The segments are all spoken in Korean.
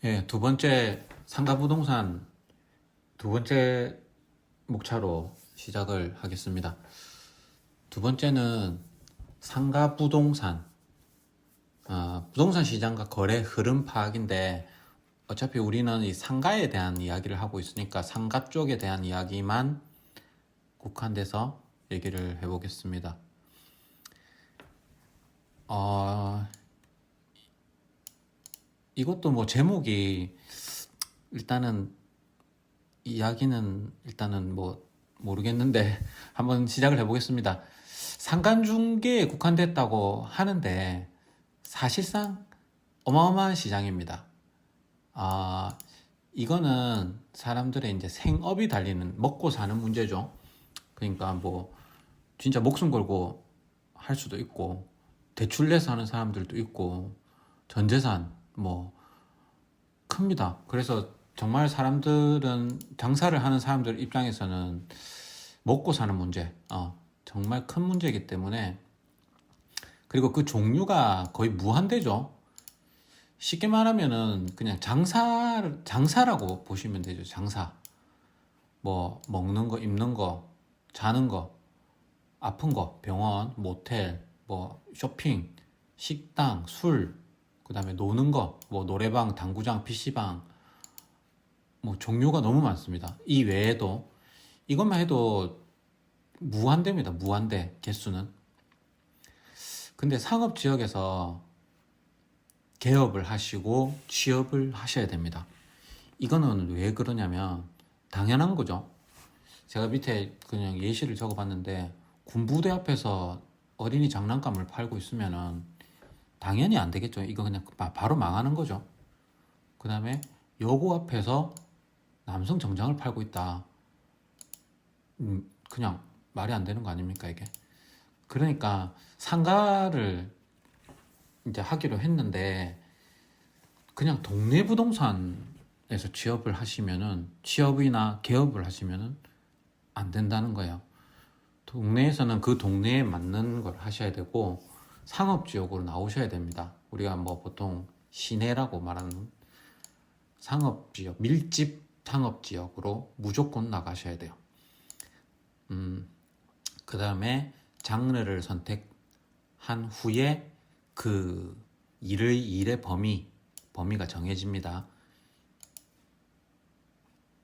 예, 두 번째 상가부동산 두 번째 목차로 시작을 하겠습니다. 두 번째는 상가부동산, 부동산 시장과 거래 흐름 파악인데 어차피 우리는 이 상가에 대한 이야기를 하고 있으니까 상가 쪽에 대한 이야기만 국한돼서 얘기를 해보겠습니다. 이것도 뭐 제목이 일단은 이야기는 일단은 뭐 모르겠는데 한번 시작을 해보겠습니다. 상간중개에 국한됐다고 하는데 사실상 어마어마한 시장입니다. 아, 이거는 사람들의 이제 생업이 달리는 먹고 사는 문제죠. 그러니까 뭐 진짜 목숨 걸고 할 수도 있고 대출 내서 하는 사람들도 있고 전 재산 뭐 큽니다. 그래서 정말 사람들은 장사를 하는 사람들 입장에서는 먹고 사는 문제, 정말 큰 문제이기 때문에 그리고 그 종류가 거의 무한대죠. 쉽게 말하면은 그냥 장사라고 보시면 되죠. 장사. 뭐 먹는 거, 입는 거, 자는 거, 아픈 거, 병원, 모텔, 뭐 쇼핑, 식당, 술, 그다음에 노는 거, 뭐 노래방, 당구장, PC방, 뭐 종류가 너무 많습니다. 이 외에도 이것만 해도 무한대입니다. 무한대 개수는. 근데 상업 지역에서 개업을 하시고 취업을 하셔야 됩니다. 이거는 왜 그러냐면 당연한 거죠. 제가 밑에 그냥 예시를 적어봤는데 군부대 앞에서 어린이 장난감을 팔고 있으면은 당연히 안 되겠죠. 이거 그냥 바로 망하는 거죠. 그 다음에 여고 앞에서 남성 정장을 팔고 있다. 그냥 말이 안 되는 거 아닙니까, 이게? 그러니까 상가를 이제 하기로 했는데 그냥 동네 부동산에서 취업을 하시면은 취업이나 개업을 하시면은 안 된다는 거예요. 동네에서는 그 동네에 맞는 걸 하셔야 되고 상업 지역으로 나오셔야 됩니다. 우리가 뭐 보통 시내라고 말하는 상업 지역, 밀집 상업 지역으로 무조건 나가셔야 돼요. 그 다음에 장르를 선택한 후에 그 일의 범위가 정해집니다.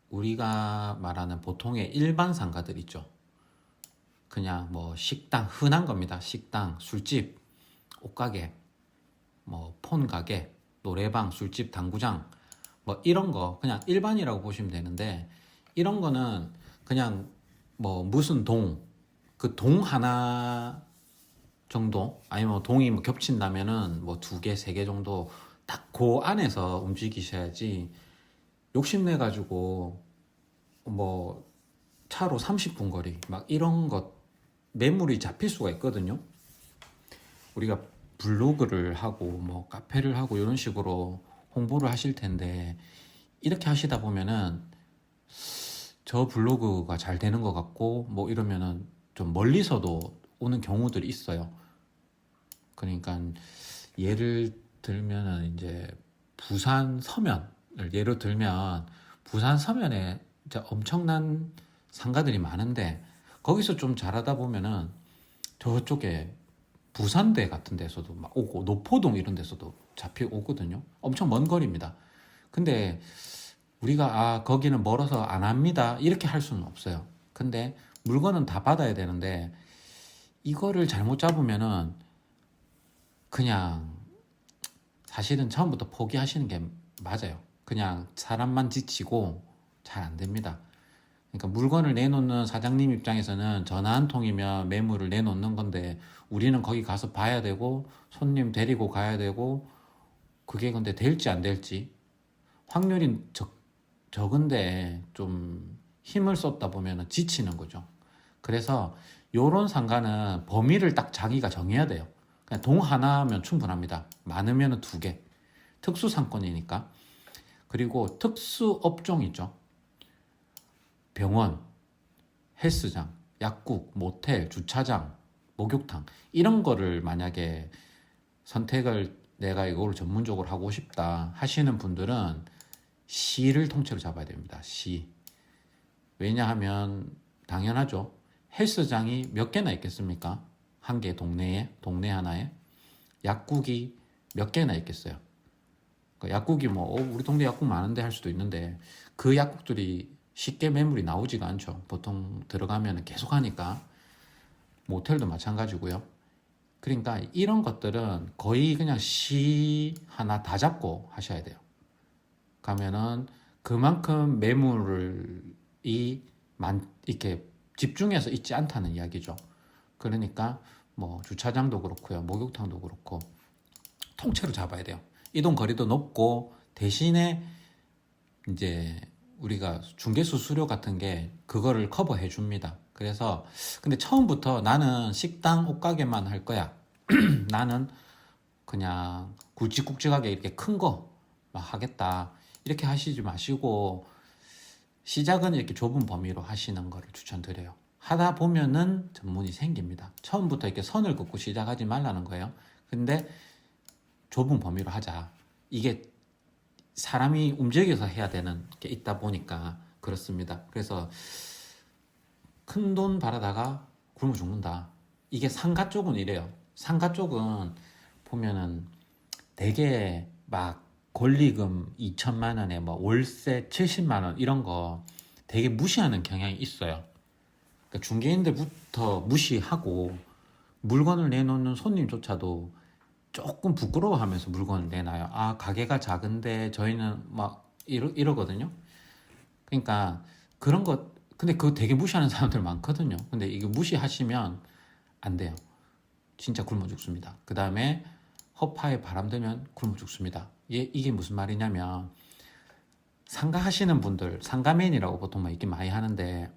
우리가 말하는 보통의 일반 상가들 있죠. 그냥 뭐 식당, 흔한 겁니다. 식당, 술집, 옷가게, 뭐 폰가게, 노래방, 술집, 당구장, 뭐 이런 거 그냥 일반이라고 보시면 되는데 이런 거는 그냥 뭐 무슨 그 동 하나 정도 아니면 동이 뭐 겹친다면은 뭐 두 개, 세 개 정도 딱 그 안에서 움직이셔야지 욕심내 가지고 뭐 차로 30분 거리 막 이런 것 매물이 잡힐 수가 있거든요. 우리가 블로그를 하고 뭐 카페를 하고 이런 식으로 홍보를 하실 텐데 이렇게 하시다 보면은 저 블로그가 잘 되는 것 같고 뭐 이러면은 좀 멀리서도 오는 경우들이 있어요. 그러니까 예를 들면은 이제 부산 서면을 예로 들면 부산 서면에 진짜 엄청난 상가들이 많은데 거기서 좀 잘하다 보면은 저쪽에 부산대 같은 데서도 막 오고 노포동 이런 데서도 잡혀오거든요. 엄청 먼 거리입니다. 근데 우리가 거기는 멀어서 안 합니다 이렇게 할 수는 없어요. 근데 물건은 다 받아야 되는데 이거를 잘못 잡으면은 그냥 사실은 처음부터 포기하시는 게 맞아요. 그냥 사람만 지치고 잘 안 됩니다. 그러니까 물건을 내놓는 사장님 입장에서는 전화 한 통이면 매물을 내놓는 건데 우리는 거기 가서 봐야 되고 손님 데리고 가야 되고 그게 근데 될지 안 될지 확률이 적은데 좀 힘을 쏟다 보면 지치는 거죠. 그래서 요런 상가는 범위를 딱 자기가 정해야 돼요. 그냥 동 하나면 충분합니다. 많으면 두 개. 특수 상권이니까. 그리고 특수 업종 있죠. 병원, 헬스장, 약국, 모텔, 주차장, 목욕탕 이런 거를 만약에 선택을 내가 이걸 전문적으로 하고 싶다 하시는 분들은 시를 통째로 잡아야 됩니다. 시. 왜냐하면 당연하죠. 헬스장이 몇 개나 있겠습니까? 한 개 동네에, 동네 하나에. 약국이 몇 개나 있겠어요. 약국이 뭐 우리 동네 약국 많은데 할 수도 있는데 그 약국들이 쉽게 매물이 나오지가 않죠. 보통 들어가면 계속 하니까. 모텔도 마찬가지고요. 그러니까 이런 것들은 거의 그냥 시 하나 다 잡고 하셔야 돼요. 가면은 그만큼 매물이 이렇게 집중해서 있지 않다는 이야기죠. 그러니까 뭐 주차장도 그렇고요, 목욕탕도 그렇고 통째로 잡아야 돼요. 이동 거리도 높고 대신에 이제 우리가 중개수 수수료 같은 게 그거를 커버해 줍니다. 그래서 근데 처음부터 나는 식당 옷가게만 할 거야. 나는 그냥 굵직굵직하게 이렇게 큰 거 막 하겠다. 이렇게 하시지 마시고 시작은 이렇게 좁은 범위로 하시는 거를 추천드려요. 하다 보면은 전문이 생깁니다. 처음부터 이렇게 선을 긋고 시작하지 말라는 거예요. 근데 좁은 범위로 하자. 이게 사람이 움직여서 해야 되는 게 있다 보니까 그렇습니다. 그래서 큰 돈 바라다가 굶어 죽는다. 이게 상가 쪽은 이래요. 상가 쪽은 보면은 되게 막 권리금 2천만 원에 뭐 월세 70만 원 이런 거 되게 무시하는 경향이 있어요. 그러니까 중개인들부터 무시하고 물건을 내놓는 손님조차도 조금 부끄러워하면서 물건을 내놔요. 아, 가게가 작은데 저희는 막 이러거든요. 그러니까 그런 것, 근데 그거 되게 무시하는 사람들 많거든요. 근데 이거 무시하시면 안 돼요. 진짜 굶어 죽습니다. 그 다음에 허파에 바람 들면 굶어 죽습니다. 이게 무슨 말이냐면 상가 하시는 분들, 상가맨이라고 보통 막 이렇게 많이 하는데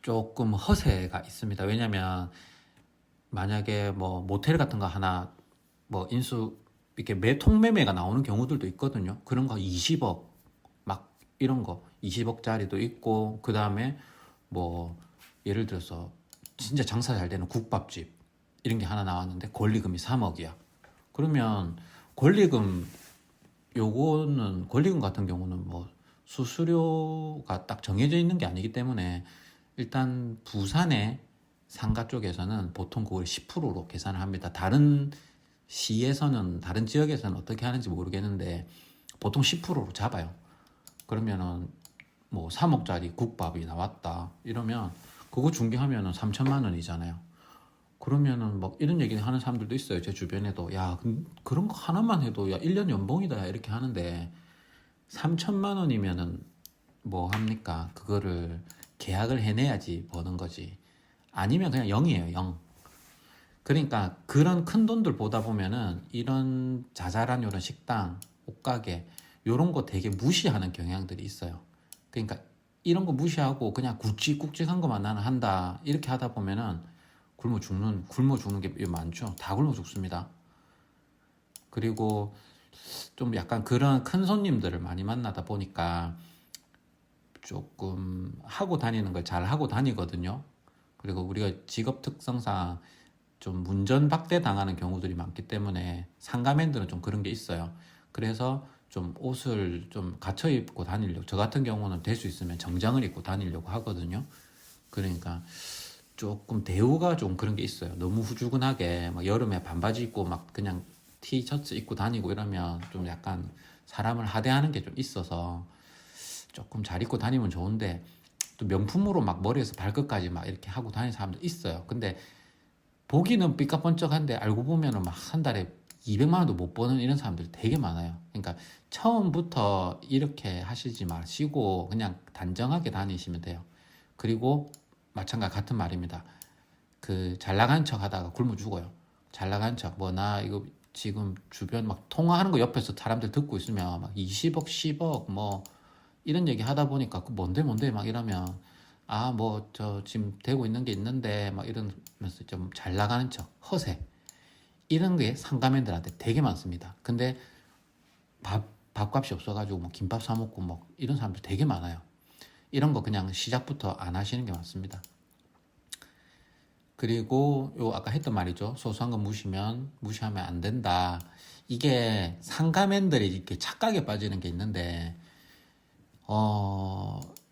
조금 허세가 있습니다. 왜냐면 만약에 뭐 모텔 같은 거 하나 뭐 인수 이렇게 통매매가 나오는 경우들도 있거든요. 그런 거 20억 막 이런 거 20억짜리도 있고 그 다음에 뭐 예를 들어서 진짜 장사 잘 되는 국밥집 이런 게 하나 나왔는데 권리금이 3억이야. 그러면 권리금 요거는 권리금 같은 경우는 뭐 수수료가 딱 정해져 있는 게 아니기 때문에 일단 부산의 상가 쪽에서는 보통 그걸 10%로 계산을 합니다. 다른 시에서는 다른 지역에서는 어떻게 하는지 모르겠는데 보통 10%로 잡아요. 그러면은 뭐 3억짜리 국밥이 나왔다 이러면 그거 중개하면은 3천만 원이잖아요. 그러면은 막 이런 얘기 하는 사람들도 있어요. 제 주변에도 야 그런 거 하나만 해도 야 1년 연봉이다 이렇게 하는데 3천만 원이면은 뭐 합니까? 그거를 계약을 해내야지 버는 거지. 아니면 그냥 0이에요, 0. 그러니까 그런 큰 돈들 보다 보면은 이런 자잘한 이런 식당, 옷가게 이런 거 되게 무시하는 경향들이 있어요. 그러니까 이런 거 무시하고 그냥 굵직굵직한 것만 나는 한다 이렇게 하다 보면은 굶어 죽는 게 많죠. 다 굶어 죽습니다. 그리고 좀 약간 그런 큰 손님들을 많이 만나다 보니까 조금 하고 다니는 걸 잘 하고 다니거든요. 그리고 우리가 직업 특성상 좀 문전박대 당하는 경우들이 많기 때문에 상가맨들은 좀 그런 게 있어요. 그래서 좀 옷을 좀 갖춰 입고 다니려고, 저 같은 경우는 될 수 있으면 정장을 입고 다니려고 하거든요. 그러니까 조금 대우가 좀 그런 게 있어요. 너무 후줄근하게 막 여름에 반바지 입고 막 그냥 티셔츠 입고 다니고 이러면 좀 약간 사람을 하대하는 게 좀 있어서 조금 잘 입고 다니면 좋은데 또 명품으로 막 머리에서 발끝까지 막 이렇게 하고 다니는 사람도 있어요. 근데 보기는 삐까뻔쩍한데 알고 보면은 막 한 달에 200만 원도 못 버는 이런 사람들이 되게 많아요. 그러니까 처음부터 이렇게 하시지 마시고 그냥 단정하게 다니시면 돼요. 그리고 마찬가지 같은 말입니다. 그 잘 나간 척 하다가 굶어 죽어요. 잘 나간 척, 뭐 나 이거 지금 주변 막 통화하는 거 옆에서 사람들 듣고 있으면 막 20억, 10억 뭐 이런 얘기 하다 보니까 그 뭔데 막 이러면 아 뭐 저 지금 되고 있는 게 있는데 막 이러면서 좀 잘 나가는 척, 허세 이런 게 상가맨들한테 되게 많습니다. 근데 밥값이 없어가지고 뭐 김밥 사 먹고 뭐 이런 사람들 되게 많아요. 이런 거 그냥 시작부터 안 하시는 게 맞습니다. 그리고 요 아까 했던 말이죠. 소소한 거 무시하면 안 된다. 이게 상가맨들이 이렇게 착각에 빠지는 게 있는데,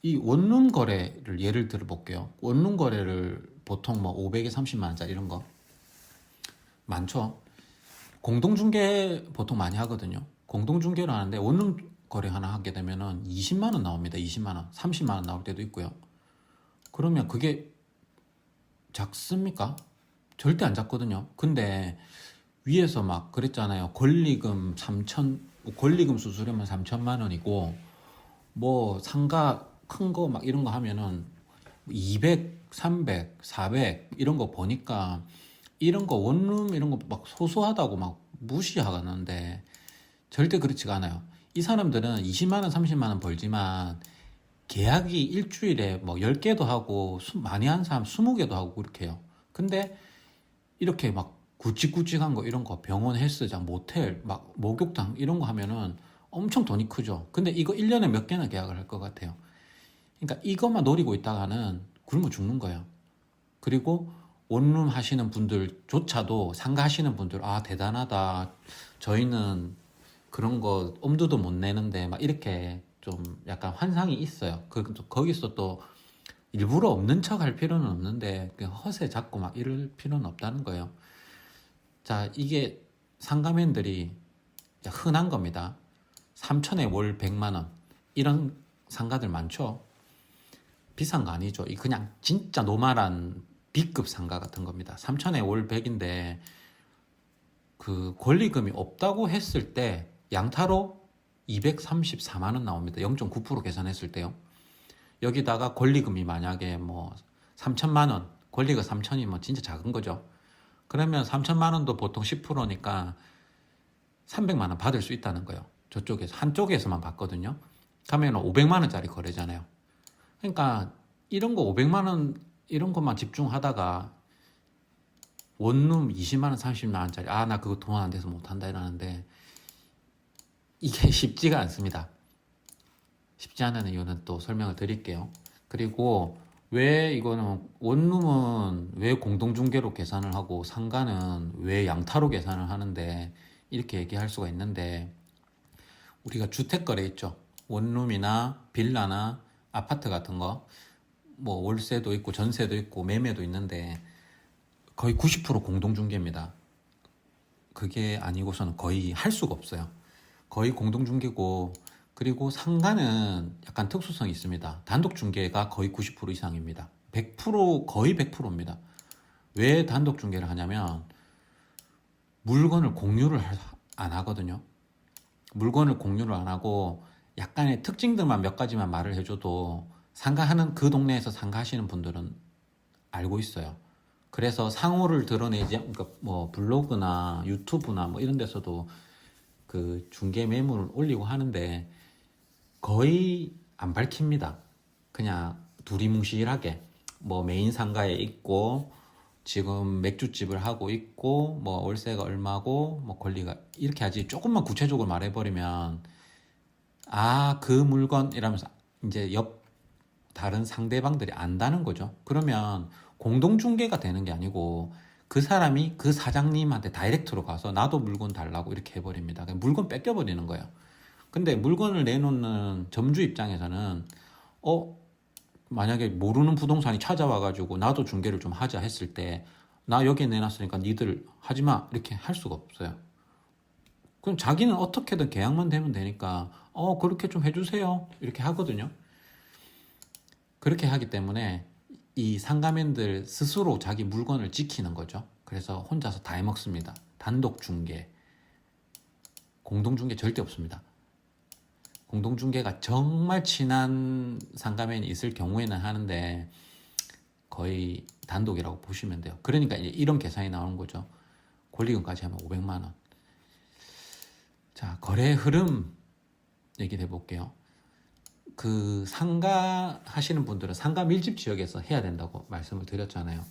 이 원룸 거래를 예를 들어 볼게요. 원룸 거래를 보통 뭐 500에 30만 원짜리 이런 거 많죠. 공동중개 보통 많이 하거든요. 공동중개를 하는데 원룸 거래 하나 하게 되면은 20만 원 나옵니다. 20만 원, 30만 원 나올 때도 있고요. 그러면 그게 작습니까? 절대 안 작거든요. 근데 위에서 막 그랬잖아요. 권리금 수수료만 3천만 원이고, 뭐 상가 큰 거 막 이런 거 하면은 200, 300, 400 이런 거 보니까 이런 거 원룸 이런 거 막 소소하다고 막 무시하는데 절대 그렇지가 않아요. 이 사람들은 20만 원, 30만 원 벌지만 계약이 일주일에 뭐 10개도 하고 많이 한 사람 20개도 하고 그렇게 해요. 근데 이렇게 막 굵직굵직한 거 이런 거 병원 헬스장 모텔 막 목욕탕 이런 거 하면은 엄청 돈이 크죠. 근데 이거 1년에 몇 개나 계약을 할 것 같아요. 그러니까 이것만 노리고 있다가는 굶어 죽는 거예요. 그리고 원룸 하시는 분들조차도 상가 하시는 분들 아 대단하다. 저희는 그런 거 엄두도 못 내는데 막 이렇게 좀 약간 환상이 있어요. 거기서 또 일부러 없는 척 할 필요는 없는데 그냥 허세 잡고 막 이럴 필요는 없다는 거예요. 자, 이게 상가맨들이 흔한 겁니다. 3천에 월 100만 원 이런 상가들 많죠. 비싼 거 아니죠. 이 그냥 진짜 노멀한 B급 상가 같은 겁니다. 3천에 월 100인데 그 권리금이 없다고 했을 때 양타로 234만 원 나옵니다. 0.9% 계산했을 때요. 여기다가 권리금이 만약에 뭐 3천만 원, 권리가 3천이면 진짜 작은 거죠. 그러면 3천만 원도 보통 10%니까 300만 원 받을 수 있다는 거예요. 저쪽에서 한쪽에서만 받거든요. 가면 500만 원짜리 거래잖아요. 그러니까 이런 거 500만 원 이런 것만 집중하다가 원룸 20만 원, 30만 원짜리 아 나 그거 돈 안 돼서 못 한다 이러는데 이게 쉽지가 않습니다. 쉽지 않은 이유는 또 설명을 드릴게요. 그리고 왜 이거는 원룸은 왜 공동중개로 계산을 하고 상가는 왜 양타로 계산을 하는데 이렇게 얘기할 수가 있는데 우리가 주택거래 있죠. 원룸이나 빌라나 아파트 같은 거 뭐 월세도 있고 전세도 있고 매매도 있는데 거의 90% 공동중개입니다. 그게 아니고서는 거의 할 수가 없어요. 거의 공동중개고 그리고 상가는 약간 특수성이 있습니다. 단독중개가 거의 90% 이상입니다. 100% 거의 100%입니다. 왜 단독중개를 하냐면 물건을 공유를 안 하거든요. 물건을 공유를 안 하고 약간의 특징들만 몇 가지만 말을 해줘도 상가하는 그 동네에서 상가하시는 분들은 알고 있어요. 그래서 상호를 드러내지, 그러니까 뭐 블로그나 유튜브나 뭐 이런 데서도 그 중개 매물을 올리고 하는데 거의 안 밝힙니다. 그냥 두리뭉실하게 뭐 메인 상가에 있고 지금 맥주집을 하고 있고 뭐 월세가 얼마고 뭐 권리가 이렇게 하지 조금만 구체적으로 말해버리면 아 그 물건 이러면서 이제 옆 다른 상대방들이 안다는 거죠. 그러면 공동중개가 되는 게 아니고 그 사람이 그 사장님한테 다이렉트로 가서 나도 물건 달라고 이렇게 해버립니다. 물건 뺏겨버리는 거예요. 근데 물건을 내놓는 점주 입장에서는 만약에 모르는 부동산이 찾아와가지고 나도 중개를 좀 하자 했을 때 나 여기에 내놨으니까 니들 하지마 이렇게 할 수가 없어요. 그럼 자기는 어떻게든 계약만 되면 되니까 그렇게 좀 해주세요 이렇게 하거든요. 그렇게 하기 때문에 이 상가맨들 스스로 자기 물건을 지키는 거죠. 그래서 혼자서 다 해먹습니다. 단독 중개, 공동 중개 절대 없습니다. 공동 중개가 정말 친한 상가맨이 있을 경우에는 하는데 거의 단독이라고 보시면 돼요. 그러니까 이제 이런 계산이 나오는 거죠. 권리금까지 하면 500만 원. 자, 거래 흐름 얘기를 해볼게요. 그 상가 하시는 분들은 상가 밀집 지역에서 해야 된다고 말씀을 드렸잖아요.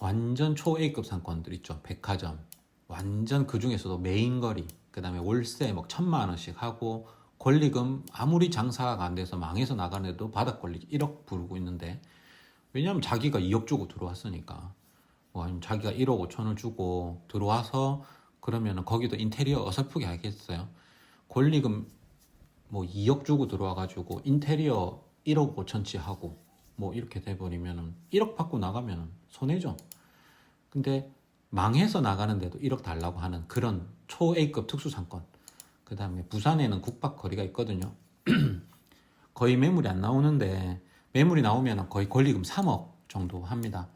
완전 초 A급 상권들 있죠. 백화점. 완전 그 중에서도 메인 거리. 그 다음에 월세 뭐 1,000만 원씩 하고 권리금 아무리 장사가 안 돼서 망해서 나가는 애도 바닥 권리 1억 부르고 있는데 왜냐하면 자기가 2억 주고 들어왔으니까. 뭐 아니면 자기가 1억 5천을 주고 들어와서 그러면은 거기도 인테리어 어설프게 하겠어요. 권리금 뭐 2억 주고 들어와가지고 인테리어 1억 5천치 하고 뭐 이렇게 돼버리면은 1억 받고 나가면은 손해죠. 근데 망해서 나가는데도 1억 달라고 하는 그런 초 A급 특수상권. 그 다음에 부산에는 국박거리가 있거든요. 거의 매물이 안 나오는데 매물이 나오면 거의 권리금 3억 정도 합니다.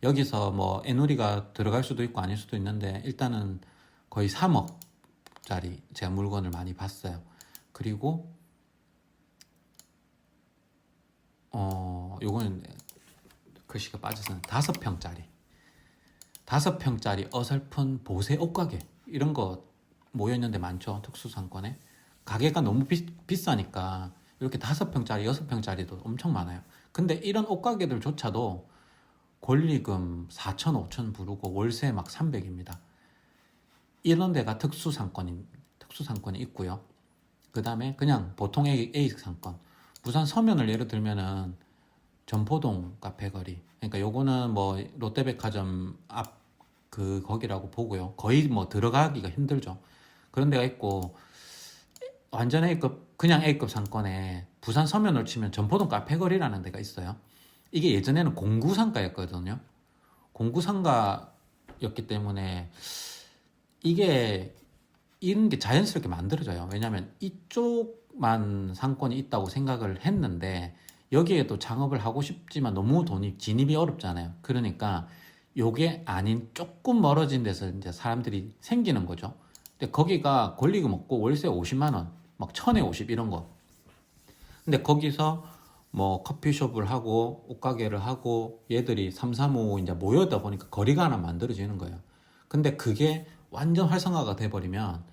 여기서 뭐 애누리가 들어갈 수도 있고 아닐 수도 있는데 일단은 거의 3억짜리 제가 물건을 많이 봤어요. 그리고 요거는 글씨가 빠져서 5평짜리 어설픈 보세 옷가게 이런 거 모여있는데 많죠. 특수상권에 가게가 너무 비싸니까 이렇게 5평짜리 6평짜리도 엄청 많아요. 근데 이런 옷가게들조차도 권리금 4천 5천 부르고 월세 막 300입니다. 이런 데가 특수상권이 있고요. 그 다음에 그냥 보통 A 상권. 부산 서면을 예를 들면은 전포동 카페거리. 그러니까 요거는 뭐 롯데백화점 앞 그 거기라고 보고요. 거의 뭐 들어가기가 힘들죠. 그런 데가 있고 완전 A급 그냥 A급 상권에 부산 서면을 치면 전포동 카페거리라는 데가 있어요. 이게 예전에는 공구상가였거든요. 공구상가였기 때문에 이게 이런 게 자연스럽게 만들어져요. 왜냐하면 이쪽만 상권이 있다고 생각을 했는데 여기에도 창업을 하고 싶지만 너무 돈이 진입이 어렵잖아요. 그러니까 요게 아닌 조금 멀어진 데서 이제 사람들이 생기는 거죠. 근데 거기가 권리금 없고 월세 50만 원, 막 천에 50 이런 거. 근데 거기서 뭐 커피숍을 하고 옷가게를 하고 얘들이 3, 3, 5 이제 모여다 보니까 거리가 하나 만들어지는 거예요. 근데 그게 완전 활성화가 돼버리면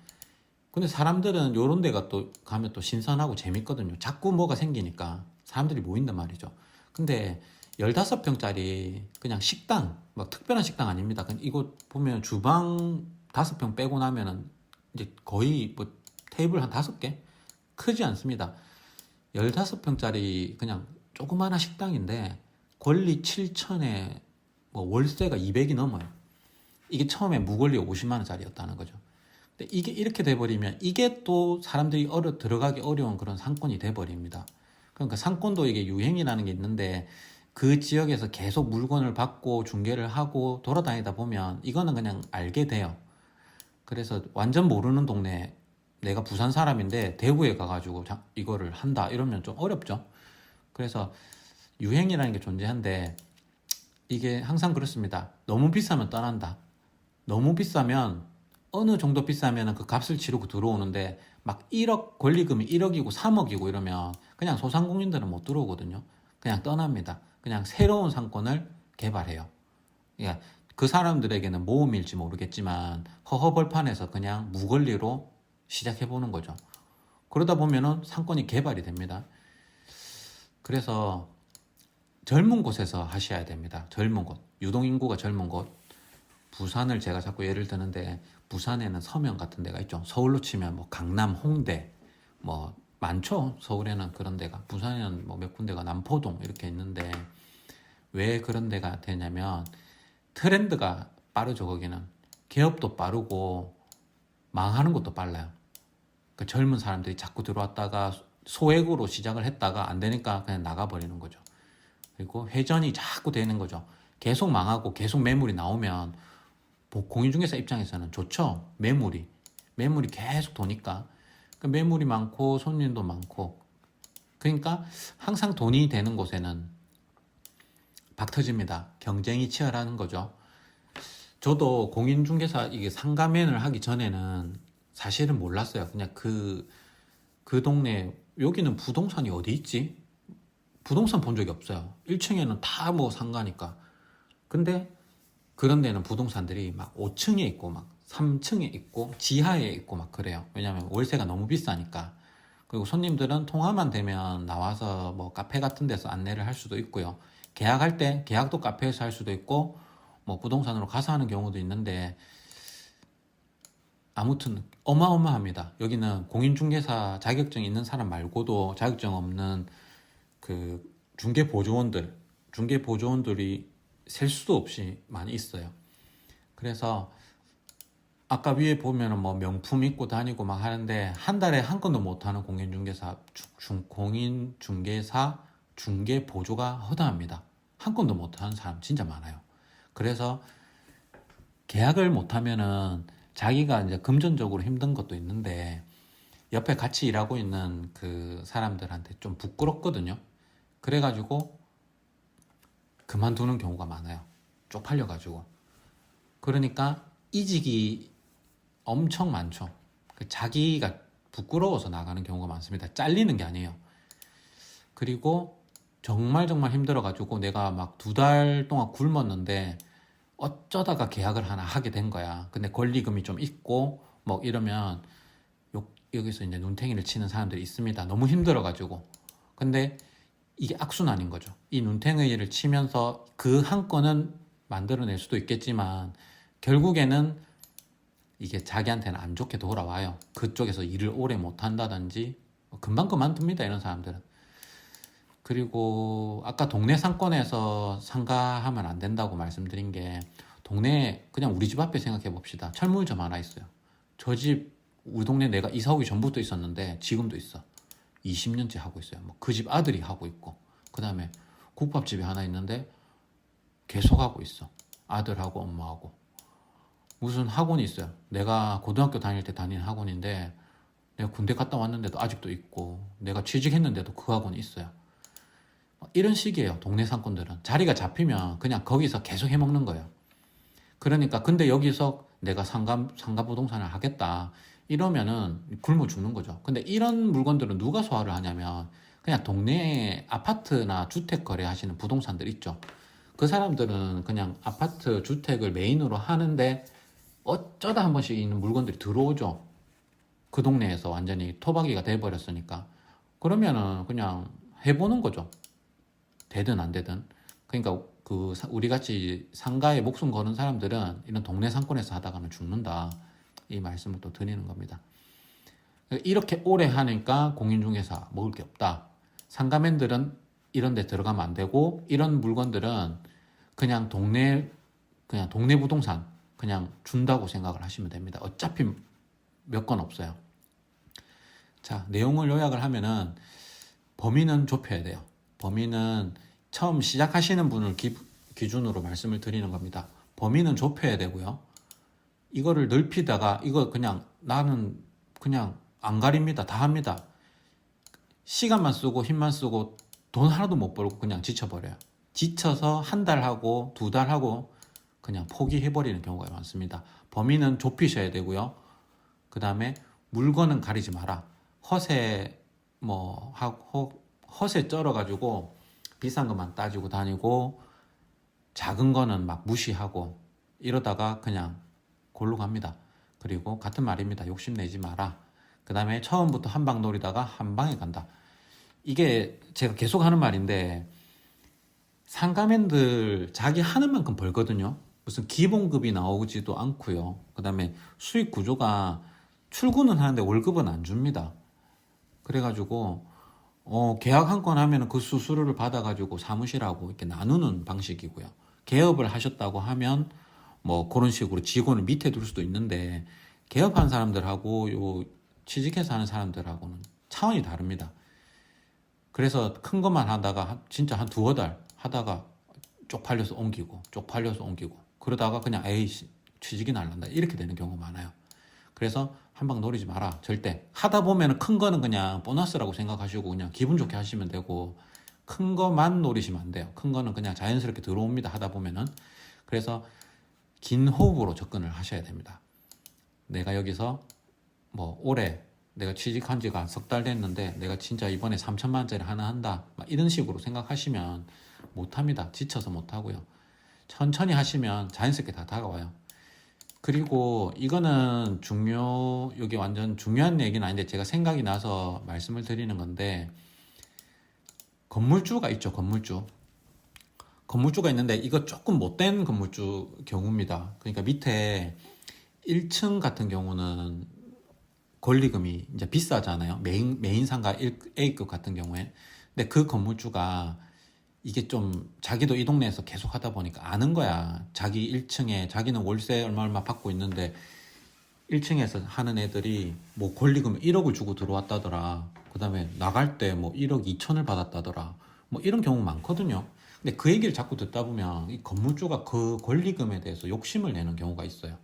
근데 사람들은 요런 데가 또 가면 또 신선하고 재밌거든요. 자꾸 뭐가 생기니까 사람들이 모인단 말이죠. 근데 15평짜리 그냥 식당, 막 특별한 식당 아닙니다. 이곳 보면 주방 5평 빼고 나면은 이제 거의 뭐 테이블 한 5개? 크지 않습니다. 15평짜리 그냥 조그마한 식당인데 권리 7천에 뭐 월세가 200이 넘어요. 이게 처음에 무권리 50만 원짜리였다는 거죠. 근데 이게 이렇게 돼버리면 이게 또 사람들이 들어가기 어려운 그런 상권이 돼버립니다. 그러니까 상권도 이게 유행이라는 게 있는데 그 지역에서 계속 물건을 받고 중개를 하고 돌아다니다 보면 이거는 그냥 알게 돼요. 그래서 완전 모르는 동네 내가 부산 사람인데 대구에 가가지고 이거를 한다 이러면 좀 어렵죠. 그래서 유행이라는 게 존재한데 이게 항상 그렇습니다. 너무 비싸면 떠난다. 너무 비싸면 어느 정도 비싸면 그 값을 치르고 들어오는데 막 1억 권리금이 1억이고 3억이고 이러면 그냥 소상공인들은 못 들어오거든요. 그냥 떠납니다. 그냥 새로운 상권을 개발해요. 예, 그 사람들에게는 모험일지 모르겠지만 허허벌판에서 그냥 무권리로 시작해보는 거죠. 그러다 보면은 상권이 개발이 됩니다. 그래서 젊은 곳에서 하셔야 됩니다. 젊은 곳, 유동인구가 젊은 곳. 부산을 제가 자꾸 예를 드는데 부산에는 서면 같은 데가 있죠. 서울로 치면 뭐 강남, 홍대 뭐 많죠. 서울에는 그런 데가. 부산에는 뭐 몇 군데가 남포동 이렇게 있는데 왜 그런 데가 되냐면 트렌드가 빠르죠. 거기는 개업도 빠르고 망하는 것도 빨라요. 그 젊은 사람들이 자꾸 들어왔다가 소액으로 시작을 했다가 안 되니까 그냥 나가버리는 거죠. 그리고 회전이 자꾸 되는 거죠. 계속 망하고 계속 매물이 나오면 공인중개사 입장에서는 좋죠. 매물이 계속 도니까 매물이 많고 손님도 많고 그러니까 항상 돈이 되는 곳에는 박 터집니다. 경쟁이 치열한 거죠. 저도 공인중개사 이게 상가면을 하기 전에는 사실은 몰랐어요. 그냥 그 동네 여기는 부동산이 어디 있지? 부동산 본 적이 없어요. 1층에는 다 뭐 상가니까. 근데 그런 데는 부동산들이 막 5층에 있고 막 3층에 있고 지하에 있고 막 그래요. 왜냐면 월세가 너무 비싸니까. 그리고 손님들은 통화만 되면 나와서 뭐 카페 같은 데서 안내를 할 수도 있고요. 계약할 때 계약도 카페에서 할 수도 있고 뭐 부동산으로 가서 하는 경우도 있는데 아무튼 어마어마합니다. 여기는 공인중개사 자격증 있는 사람 말고도 자격증 없는 그 중개보조원들, 중개 보조원들이 셀 수도 없이 많이 있어요. 그래서 아까 위에 보면은 뭐 명품 입고 다니고 막 하는데 한 달에 한 건도 못 하는 공인중개사, 공인중개사 중개 보조가 허다합니다. 한 건도 못 하는 사람 진짜 많아요. 그래서 계약을 못 하면은 자기가 이제 금전적으로 힘든 것도 있는데 옆에 같이 일하고 있는 그 사람들한테 좀 부끄럽거든요. 그래가지고 그만두는 경우가 많아요. 쪽팔려가지고. 그러니까 이직이 엄청 많죠. 자기가 부끄러워서 나가는 경우가 많습니다. 잘리는 게 아니에요. 그리고 정말 힘들어가지고 내가 막 2달 동안 굶었는데 어쩌다가 계약을 하나 하게 된 거야. 근데 권리금이 좀 있고 뭐 이러면 여기서 이제 눈탱이를 치는 사람들이 있습니다. 너무 힘들어가지고. 근데 이게 악순환인 거죠. 이 눈탱이를 치면서 그 한 건은 만들어낼 수도 있겠지만 결국에는 이게 자기한테는 안 좋게 돌아와요. 그쪽에서 일을 오래 못 한다든지 금방 그만둡니다. 이런 사람들은. 그리고 아까 동네 상권에서 상가하면 안 된다고 말씀드린 게 동네 그냥 우리 집 앞에 생각해 봅시다. 철물점 하나 있어요. 저 집 우리 동네 내가 이사 오기 전부터 있었는데 지금도 있어. 20년째 하고 있어요. 뭐 그 집 아들이 하고 있고 그 다음에 국밥집이 하나 있는데 계속 하고 있어. 아들하고 엄마하고. 무슨 학원이 있어요. 내가 고등학교 다닐 때 다닌 학원인데 내가 군대 갔다 왔는데도 아직도 있고 내가 취직했는데도 그 학원이 있어요. 이런 식이에요. 동네 상권들은 자리가 잡히면 그냥 거기서 계속 해먹는 거예요. 그러니까 근데 여기서 내가 상가 부동산을 하겠다 이러면은 굶어 죽는 거죠. 근데 이런 물건들은 누가 소화를 하냐면 그냥 동네에 아파트나 주택 거래하시는 부동산들 있죠. 그 사람들은 그냥 아파트 주택을 메인으로 하는데 어쩌다 한 번씩 있는 물건들이 들어오죠. 그 동네에서 완전히 토박이가 돼버렸으니까. 그러면은 그냥 해보는 거죠. 되든 안 되든. 그러니까 우리 같이 상가에 목숨 거는 사람들은 이런 동네 상권에서 하다가는 죽는다. 이 말씀을 또 드리는 겁니다. 이렇게 오래 하니까 공인중개사 먹을 게 없다. 상가맨들은 이런 데 들어가면 안 되고 이런 물건들은 그냥 동네 부동산 그냥 준다고 생각을 하시면 됩니다. 어차피 몇 건 없어요. 자, 내용을 요약을 하면은 범위는 좁혀야 돼요. 범위는 처음 시작하시는 분을 기준으로 말씀을 드리는 겁니다. 범위는 좁혀야 되고요. 이거를 넓히다가 이거 그냥 나는 그냥 안 가립니다. 다 합니다. 시간만 쓰고 힘만 쓰고 돈 하나도 못 벌고 그냥 지쳐버려요. 지쳐서 한 달 하고 2달 하고 그냥 포기해버리는 경우가 많습니다. 범위는 좁히셔야 되고요. 그 다음에 물건은 가리지 마라. 허세 쩔어가지고 비싼 것만 따지고 다니고 작은 거는 막 무시하고 이러다가 그냥 골로 갑니다. 그리고 같은 말입니다. 욕심내지 마라. 그 다음에 처음부터 한 방 노리다가 한 방에 간다. 이게 제가 계속 하는 말인데 상가맨들 자기 하는 만큼 벌거든요. 무슨 기본급이 나오지도 않고요. 그 다음에 수익 구조가 출근은 하는데 월급은 안 줍니다. 그래가지고 계약 한 건 하면 그 수수료를 받아가지고 사무실하고 이렇게 나누는 방식이고요. 개업을 하셨다고 하면 뭐 그런 식으로 직원을 밑에 둘 수도 있는데 개업한 사람들하고 요 취직해서 하는 사람들하고는 차원이 다릅니다. 그래서 큰 것만 하다가 진짜 한 2달 하다가 쪽팔려서 옮기고 그러다가 그냥 에이씨 취직이 날란다 이렇게 되는 경우가 많아요. 그래서 한 방 노리지 마라. 절대. 하다 보면 큰 거는 그냥 보너스라고 생각하시고 그냥 기분 좋게 하시면 되고 큰 거만 노리시면 안 돼요. 큰 거는 그냥 자연스럽게 들어옵니다. 하다 보면은. 그래서 긴 호흡으로 접근을 하셔야 됩니다. 내가 여기서 뭐 올해 내가 취직한 지가 3달 됐는데 내가 진짜 이번에 3천만 원짜리 하나 한다. 막 이런 식으로 생각하시면 못합니다. 지쳐서 못하고요. 천천히 하시면 자연스럽게 다 다가와요. 그리고 이거는 여기 완전 중요한 얘기는 아닌데 제가 생각이 나서 말씀을 드리는 건데 건물주가 있죠. 건물주가 있는데 이거 조금 못된 건물주 경우입니다. 그러니까 밑에 1층 같은 경우는 권리금이 이제 비싸잖아요. 메인 상가 A급 같은 경우에. 근데 그 건물주가 이게 좀 자기도 이 동네에서 계속 하다 보니까 아는 거야. 자기 1층에 자기는 월세 얼마 받고 있는데 1층에서 하는 애들이 뭐 권리금 1억을 주고 들어왔다더라. 그 다음에 나갈 때 뭐 1억 2천을 받았다더라. 뭐 이런 경우 많거든요. 근데 그 얘기를 자꾸 듣다 보면 이 건물주가 그 권리금에 대해서 욕심을 내는 경우가 있어요.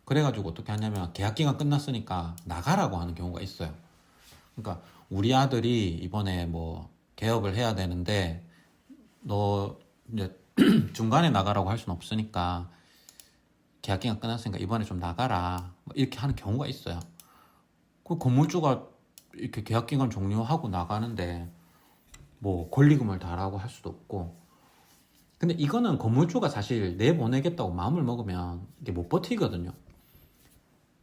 그래가지고 어떻게 하냐면 계약 기간 끝났으니까 나가라고 하는 경우가 있어요. 그러니까 우리 아들이 이번에 뭐 개업을 해야 되는데 너 이제 중간에 나가라고 할 수는 없으니까 계약 기간 끝났으니까 이번에 좀 나가라 뭐 이렇게 하는 경우가 있어요. 그 건물주가 이렇게 계약 기간 종료하고 나가는데 뭐 권리금을 달라고 할 수도 없고. 근데 이거는 건물주가 사실 내보내겠다고 마음을 먹으면 이게 못 버티거든요.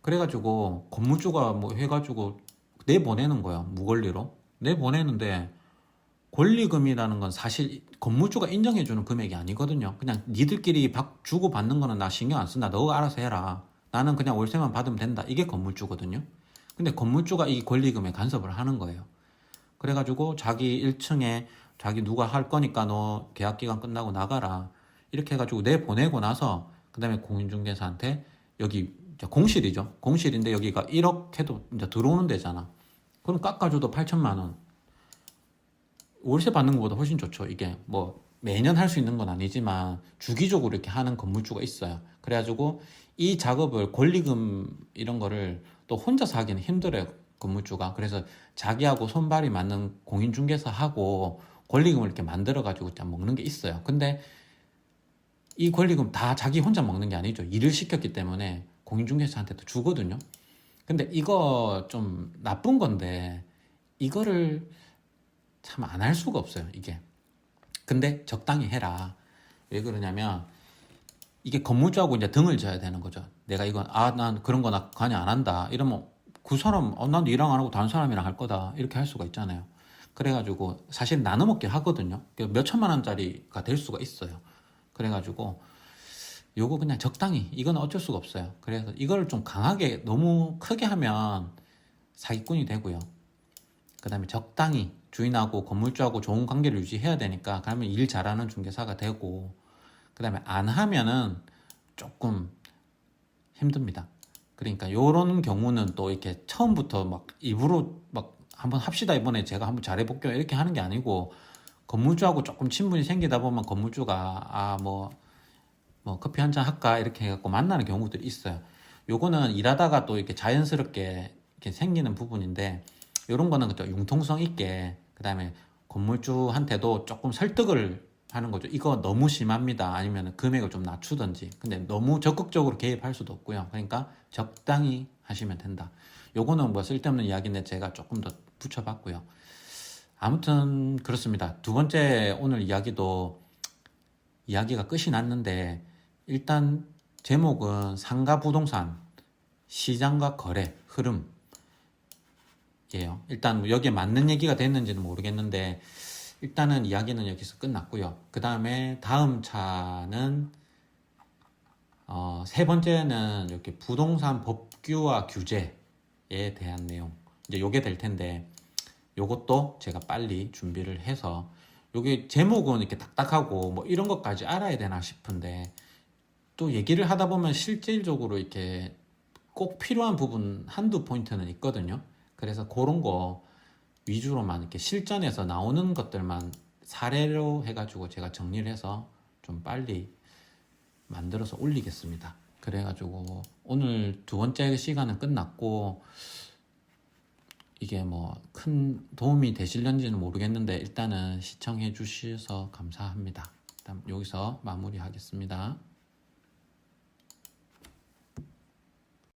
그래가지고 건물주가 뭐 해가지고 내보내는 거야. 무권리로 내보내는데 권리금이라는 건 사실 건물주가 인정해주는 금액이 아니거든요. 그냥 니들끼리 주고 받는 거는 나 신경 안 쓴다. 너가 알아서 해라. 나는 그냥 월세만 받으면 된다. 이게 건물주거든요. 근데 건물주가 이 권리금에 간섭을 하는 거예요. 그래가지고 자기 1층에 자기 누가 할 거니까 너 계약기간 끝나고 나가라. 이렇게 해가지고 내보내고 나서 그 다음에 공인중개사한테 여기 공실이죠. 공실인데 여기가 1억 해도 이제 들어오는 데잖아. 그럼 깎아줘도 8천만 원. 월세 받는 것보다 훨씬 좋죠. 이게 뭐 매년 할 수 있는 건 아니지만 주기적으로 이렇게 하는 건물주가 있어요. 그래가지고 이 작업을 권리금 이런 거를 또 혼자서 하기는 힘들어요. 건물주가. 그래서 자기하고 손발이 맞는 공인중개사하고 권리금을 이렇게 만들어가지고 먹는 게 있어요. 근데 이 권리금 다 자기 혼자 먹는 게 아니죠. 일을 시켰기 때문에 공인중개사한테도 주거든요. 근데 이거 좀 나쁜 건데 이거를 참 안 할 수가 없어요. 이게. 근데 적당히 해라. 왜 그러냐면 이게 건물주하고 이제 등을 져야 되는 거죠. 내가 이건 난 그런 거 나 관여 안 한다. 이러면 그 사람 난 일랑 안 하고 다른 사람이랑 할 거다. 이렇게 할 수가 있잖아요. 그래가지고 사실 나눠 먹기 하거든요. 몇 천만 원짜리가 될 수가 있어요. 그래가지고 요거 그냥 적당히 이건 어쩔 수가 없어요. 그래서 이걸 좀 강하게 너무 크게 하면 사기꾼이 되고요. 그 다음에 적당히 주인하고 건물주하고 좋은 관계를 유지해야 되니까 그러면 일 잘하는 중개사가 되고, 그 다음에 안 하면은 조금 힘듭니다. 그러니까 요런 경우는 또 이렇게 처음부터 막 입으로 막 한번 합시다, 이번에 제가 한번 잘해볼게요 이렇게 하는 게 아니고, 건물주하고 조금 친분이 생기다 보면 건물주가 뭐 커피 한잔 할까 이렇게 해갖고 만나는 경우들이 있어요. 요거는 일하다가 또 이렇게 자연스럽게 이렇게 생기는 부분인데, 이런 거는 또 융통성 있게, 그 다음에 건물주한테도 조금 설득을 하는 거죠. 이거 너무 심합니다. 아니면 금액을 좀 낮추든지. 근데 너무 적극적으로 개입할 수도 없고요. 그러니까 적당히 하시면 된다. 요거는 뭐 쓸데없는 이야기인데 제가 조금 더 붙여봤고요. 아무튼 그렇습니다. 두 번째 오늘 이야기도 이야기가 끝이 났는데, 일단 제목은 상가 부동산 시장과 거래 흐름 예요. 일단 뭐 여기에 맞는 얘기가 됐는지는 모르겠는데 일단은 이야기는 여기서 끝났고요. 그 다음에 다음 차는 세 번째는 이렇게 부동산 법규와 규제에 대한 내용, 이제 요게 될 텐데, 요것도 제가 빨리 준비를 해서, 요게 제목은 이렇게 딱딱하고 뭐 이런 것까지 알아야 되나 싶은데, 또 얘기를 하다 보면 실질적으로 이렇게 꼭 필요한 부분 한두 포인트는 있거든요. 그래서 그런 거 위주로만 이렇게 실전에서 나오는 것들만 사례로 해가지고 제가 정리를 해서 좀 빨리 만들어서 올리겠습니다. 그래가지고 오늘 두 번째 시간은 끝났고, 이게 뭐 큰 도움이 되실런지는 모르겠는데 일단은 시청해 주셔서 감사합니다. 일단 여기서 마무리하겠습니다.